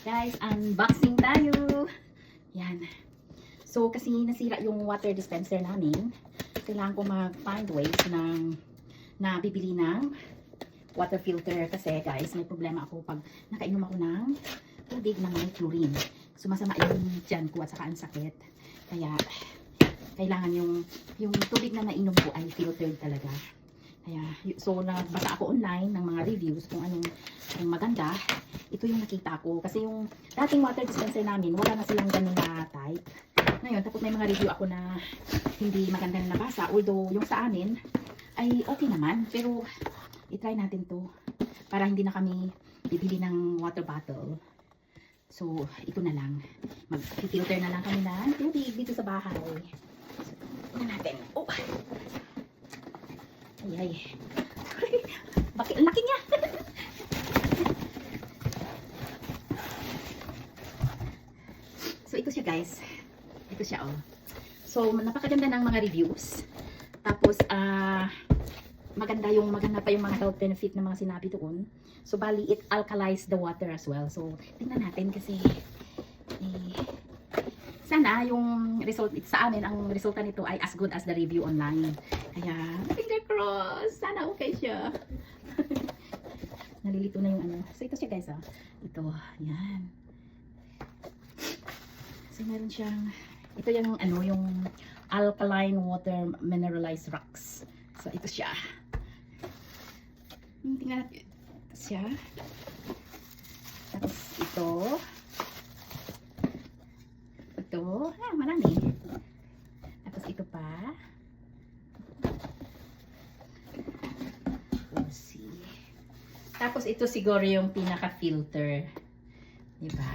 Guys, unboxing tayo. Yan. So, kasi nasira yung water dispenser namin, kailangan ko mag-find ways na bibili ng water filter. Kasi guys, may problema ako pag nakainom ako ng tubig na may chlorine. Sumasama yung tiyan ko at saka ang sakit. Kaya, kailangan yung tubig na nainom ko ay filtered talaga. Kaya, so nagbasa ako online ng mga reviews kung anong maganda. Ito yung nakita ko. Kasi yung dating water dispenser namin, wala na silang ganun na type. Ngayon, tapos may mga review ako na hindi maganda na nabasa. Although, yung sa amin, ay okay naman. Pero, itry natin to. Para hindi na kami bibili ng water bottle. So, ito na lang. Mag-filter na lang kami ng tubig dito sa bahay. So, ito na natin. Oh! Ay, bakit ang laki niya? So, ito siya guys. Ito siya, oh. So, napakaganda ng mga reviews. Tapos, maganda pa yung mga health benefit na mga sinabi doon. So, bali, it alkalize the water as well. So, tingnan natin kasi, sana yung result sa amin, ang resulta nito ay as good as the review online. Kaya, finger cross. Sana okay siya. Nalilito na yung ano. So, ito siya guys, oh. Ito, yan. So, meron siyang, ito yung ano, yung alkaline water mineralized rocks. So, ito siya. Tingnan natin. Ito siya. Tapos, ito. Ito. Marami. Tapos, ito pa. Let's see. Tapos, ito siguro yung pinaka-filter. Diba?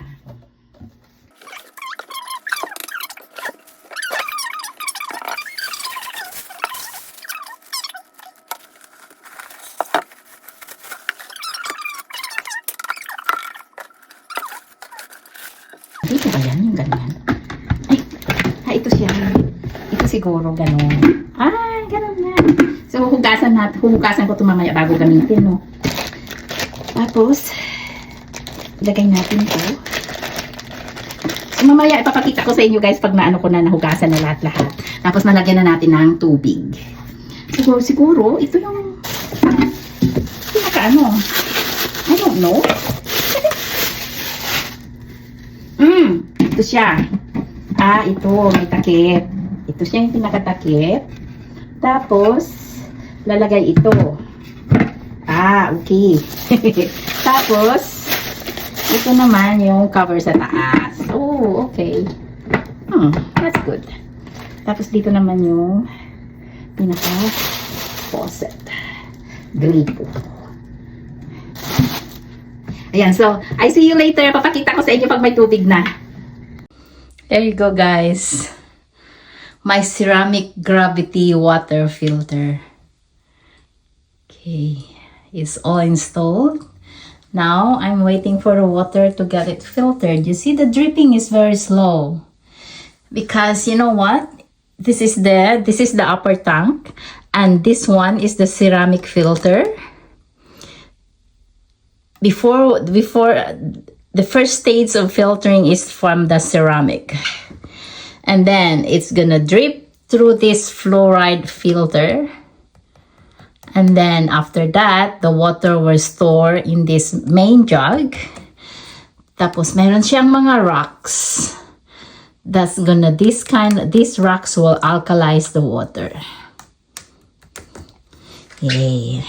Dito ba yan? Yung ganyan? Ay, ito siya. Ito siguro ganun. Ganun na. So, hugasan ko ito mamaya bago gamitin, no? Tapos, ilagay natin ito. So, mamaya ipapakita ko sa inyo guys pag naano ko na nahugasan na lahat-lahat. Tapos, nalagyan na natin ng tubig. Siguro, ito yung pinaka-ano. I don't know. Ito siya. Ito. May takip. Ito siya yung pinakatakip. Tapos, lalagay ito. Okay. Tapos, ito naman yung cover sa taas. Oh, okay. That's good. Tapos, dito naman yung pinaka-faucet. Gripo. Ayan, so, I see you later. Papakita ko sa inyo pag may tubig na. There you go, guys. My ceramic gravity water filter. Okay, it's all installed. Now, I'm waiting for the water to get it filtered. You see, the dripping is very slow. Because, you know what? This is the upper tank. And this one is the ceramic filter. Before the first stage of filtering is from the ceramic, and then it's gonna drip through this fluoride filter, and then after that the water will store in this main jug. Tapos meron siyang mga rocks that's gonna these rocks will alkalize the water. Yay.